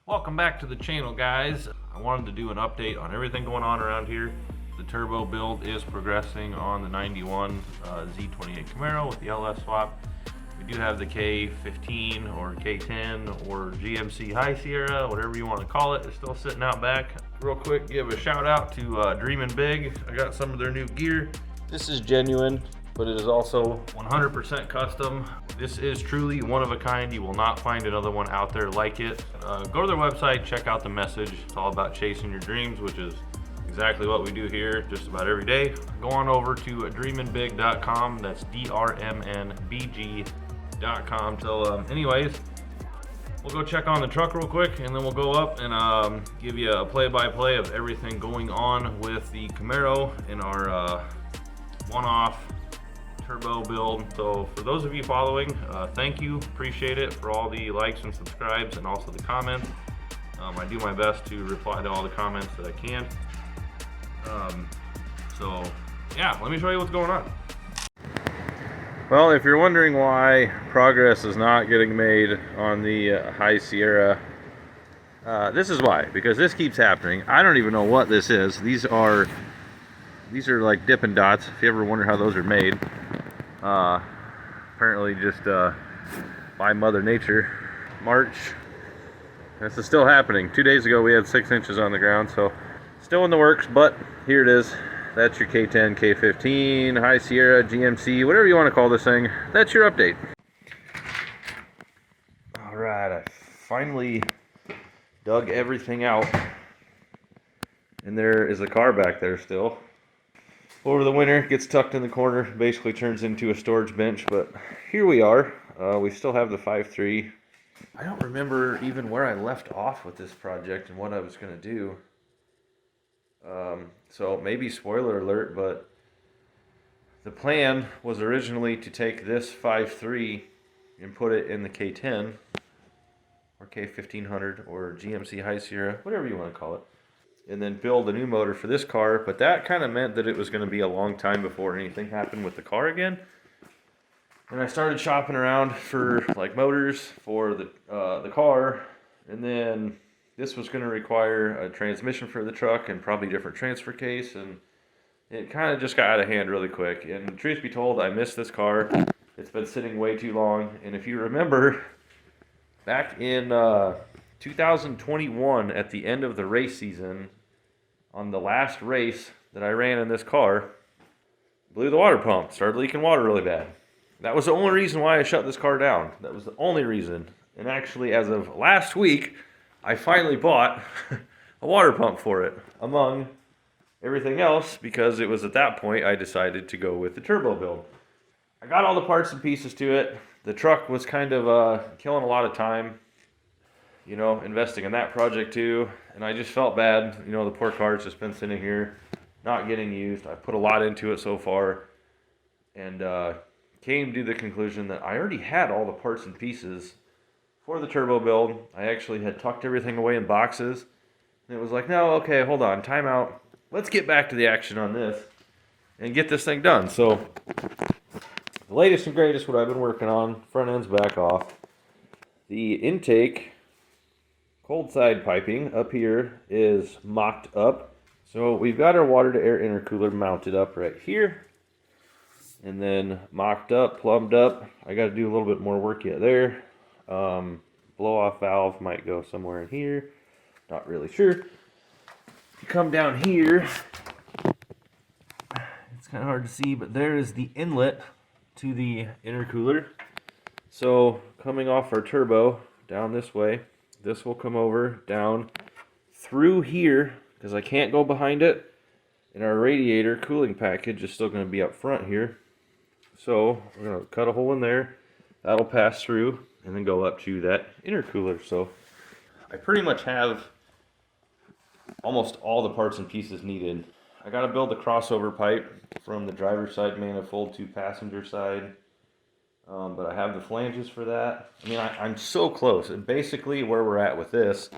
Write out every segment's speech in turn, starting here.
Welcome back to the channel, guys. I wanted to do an update on everything going on around here. The turbo build is progressing on the 91 Z28 Camaro with the LS swap. We do have the K15 or K10 or GMC High Sierra, whatever you want to call it, is still sitting out back. Real quick, give a shout out to Dreamin' Big. I got some of their new gear. This is genuine, but it is also 100% custom. This is truly one of a kind. You will not find another one out there like it. Go to their website, check out the message. It's all about chasing your dreams, which is exactly what we do here just about every day. Go on over to dreaminbig.com. That's DRMNBG.com. So anyways, we'll go check on the truck real quick, and then we'll go up and give you a play-by-play of everything going on with the Camaro in our one-off turbo build. So for those of you following, thank you, appreciate it for all the likes and subscribes and also the comments. I do my best to reply to all the comments that I can. So yeah, let me show you what's going on. Well, if you're wondering why progress is not getting made on the High Sierra, this is why, because this keeps happening. I don't even know what this is. These are like Dippin' Dots, if you ever wonder how those are made. Apparently just by Mother Nature. March, this is still happening. 2 days ago we had 6 inches on the ground, so still in the works, but here it is. That's your K10, K15, High Sierra, GMC, whatever you want to call this thing. That's your update. All right, I finally dug everything out, and there is a car back there still. Over the winter, it gets tucked in the corner, basically turns into a storage bench, but here we are. We still have the 5.3. I don't remember even where I left off with this project and what I was going to do. So maybe spoiler alert, but the plan was originally to take this 5.3 and put it in the K10 or K1500 or GMC High Sierra, whatever you want to call it, and then build a new motor for this car. But that kind of meant that it was going to be a long time before anything happened with the car again. And I started shopping around for like motors for the car, and then this was going to require a transmission for the truck and probably different transfer case, and it kind of just got out of hand really quick. And truth be told, I missed this car. It's been sitting way too long. And if you remember, back in 2021, at the end of the race season, on the last race that I ran in this car, blew the water pump, started leaking water really bad. That was the only reason why I shut this car down. That was the only reason. And actually, as of last week, I finally bought a water pump for it, among everything else, because it was at that point I decided to go with the turbo build. I got all the parts and pieces to it. The truck was kind of killing a lot of time, you know, investing in that project too, and I just felt bad. You know, the poor car's just been sitting here, not getting used. I put a lot into it so far, and came to the conclusion that I already had all the parts and pieces for the turbo build. I actually had tucked everything away in boxes, and it was like, no, okay, hold on, time out. Let's get back to the action on this and get this thing done. So the latest and greatest, what I've been working on, front end's back off. The intake cold side piping up here is mocked up. So we've got our water to air intercooler mounted up right here, and then mocked up, plumbed up. I got to do a little bit more work yet there. Blow off valve might go somewhere in here, not really sure. If you come down here, it's kind of hard to see, but there is the inlet to the intercooler. So coming off our turbo down this way, this will come over down through here, because I can't go behind it, and our radiator cooling package is still going to be up front here. So we're going to cut a hole in there, that'll pass through and then go up to that intercooler. So I pretty much have almost all the parts and pieces needed. I got to build the crossover pipe from the driver's side manifold to passenger side, but I have the flanges for that. I mean, I'm so close, and basically where we're at with this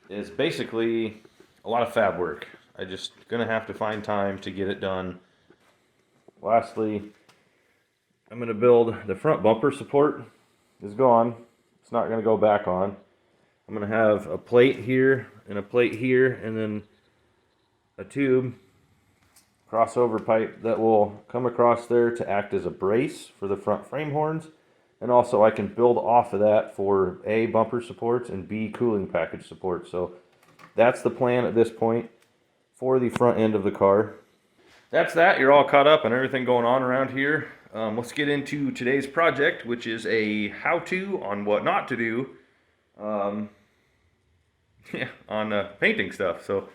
is basically a lot of fab work. I just gonna have to find time to get it done. Lastly, I'm going to build the front bumper support. Is gone. It's not going to go back on. I'm going to have a plate here and a plate here, and then a tube crossover pipe that will come across there to act as a brace for the front frame horns. And also I can build off of that for A, bumper supports, and B, cooling package support. So that's the plan at this point for the front end of the car. That's that. You're all caught up on everything going on around here. Let's get into today's project, which is a how-to on what not to do on painting stuff. So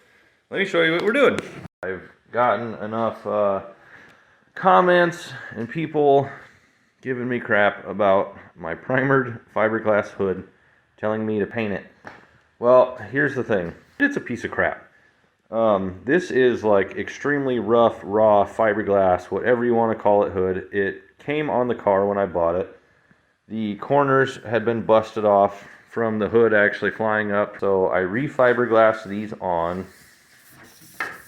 let me show you what we're doing. I've gotten enough comments and people giving me crap about my primered fiberglass hood, telling me to paint it. Well, here's the thing. It's a piece of crap. This is like extremely rough, raw fiberglass, whatever you want to call it, hood. It came on the car when I bought it. The corners had been busted off from the hood actually flying up, so I re-fiberglassed these on.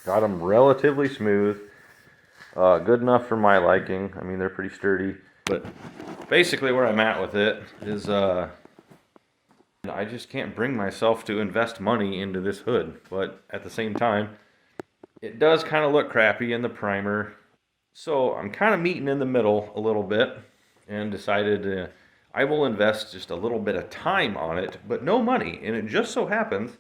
Got them relatively smooth. Good enough for my liking. I mean, they're pretty sturdy. But basically where I'm at with it is I just can't bring myself to invest money into this hood. But at the same time, it does kind of look crappy in the primer. So I'm kind of meeting in the middle a little bit and decided I will invest just a little bit of time on it, but no money. And it just so happens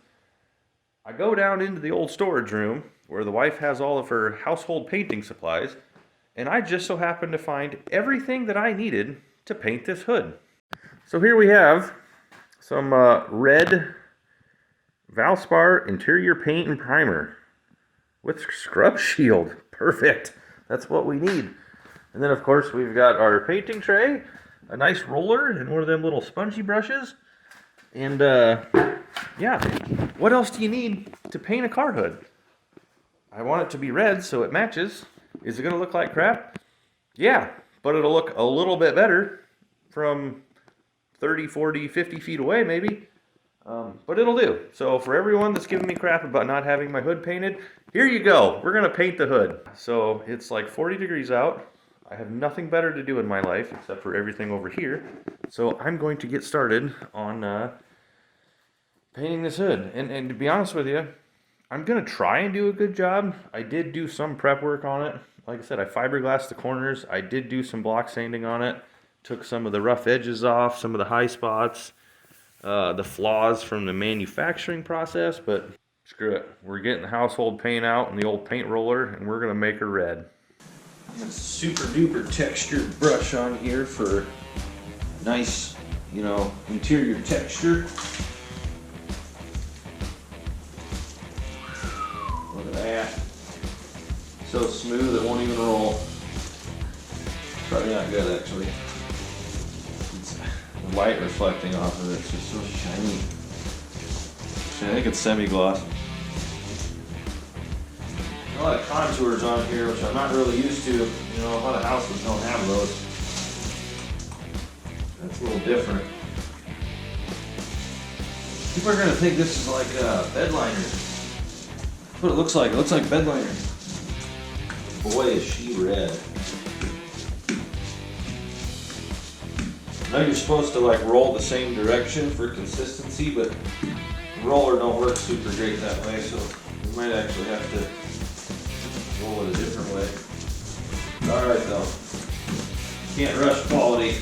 I go down into the old storage room where the wife has all of her household painting supplies, and I just so happened to find everything that I needed to paint this hood. So here we have some red Valspar interior paint and primer with scrub shield. Perfect. That's what we need. And then of course we've got our painting tray, a nice roller, and one of them little spongy brushes. And yeah, what else do you need to paint a car hood? I want it to be red so it matches. Is it going to look like crap? Yeah, but it'll look a little bit better from 30, 40, 50 feet away maybe. But it'll do. So for everyone that's giving me crap about not having my hood painted, here you go. We're going to paint the hood. So it's like 40 degrees out. I have nothing better to do in my life except for everything over here. So I'm going to get started on painting this hood. And to be honest with you, I'm going to try and do a good job. I did do some prep work on it. Like I said, I fiberglassed the corners. I did do some block sanding on it. Took some of the rough edges off, some of the high spots, the flaws from the manufacturing process, but screw it. We're getting the household paint out and the old paint roller, and we're going to make her red. Got a super duper textured brush on here for nice, interior texture. Look at that. So smooth it won't even roll. Probably not good actually. It's the light reflecting off of it, it's just so shiny. I think it's semi-gloss. A lot of contours on here, which I'm not really used to. A lot of houses don't have those. That's a little different. People are gonna think this is like bed liner. That's what it looks like. It looks like bed liner. Boy, is she red. I know you're supposed to like roll the same direction for consistency, but the roller don't work super great that way, so you might actually have to roll it a different way. Alright though. Can't rush quality.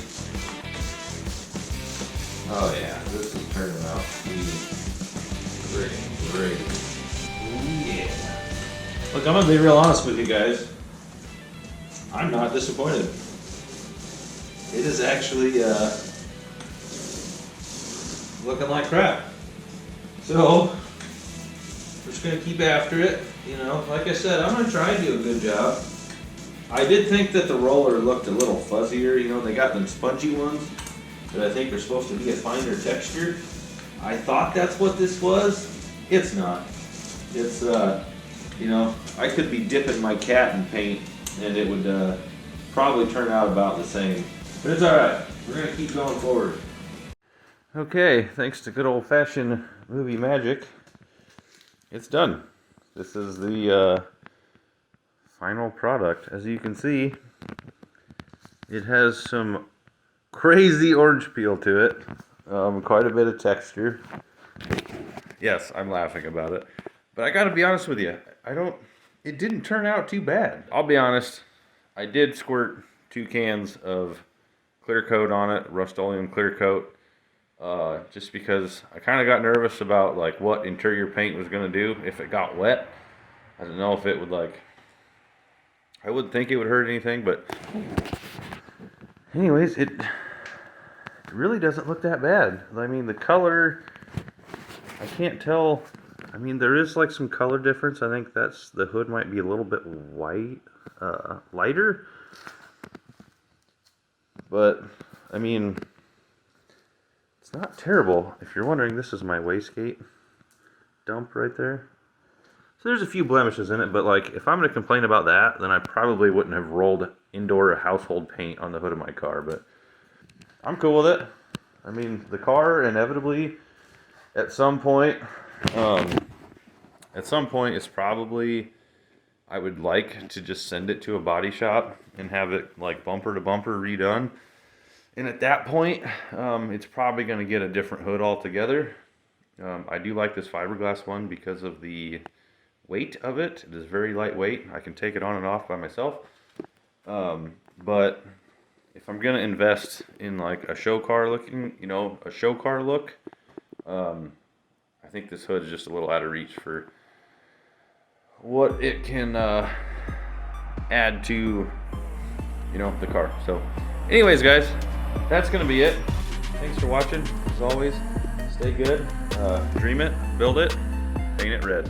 Oh yeah, this is turning out great. Yeah. Look, I'm gonna be real honest with you guys. I'm not disappointed. It is actually looking like crap. So we're just gonna keep after it. Like I said, I'm gonna try and do a good job. I did think that the roller looked a little fuzzier. They got them spongy ones that I think are supposed to be a finer texture. I thought that's what this was. It's not. It's I could be dipping my cat in paint and it would probably turn out about the same. But it's alright. We're going to keep going forward. Okay, thanks to good old-fashioned movie magic, it's done. This is the final product. As you can see, it has some crazy orange peel to it. Quite a bit of texture. Yes, I'm laughing about it. But I gotta be honest with you, it didn't turn out too bad. I'll be honest, I did squirt 2 cans of clear coat on it, Rust-Oleum clear coat, just because I kind of got nervous about like what interior paint was gonna do if it got wet. I didn't know if it would like, I wouldn't think it would hurt anything, but anyways, it really doesn't look that bad. I mean, the color, I can't tell. I mean, there is like some color difference. I think that's, the hood might be a little bit white, lighter. But, I mean, it's not terrible. If you're wondering, this is my wastegate dump right there. So there's a few blemishes in it, but like, if I'm going to complain about that, then I probably wouldn't have rolled indoor household paint on the hood of my car, but I'm cool with it. I mean, the car inevitably, at some point, it's probably, I would like to just send it to a body shop and have it like bumper to bumper redone. And at that point, it's probably going to get a different hood altogether. I do like this fiberglass one because of the weight of it. It is very lightweight. I can take it on and off by myself. But if I'm going to invest in like a show car looking, a show car look, I think this hood is just a little out of reach for what it can add to, the car. So anyways, guys, that's going to be it. Thanks for watching. As always, stay good. Dream it, build it, paint it red.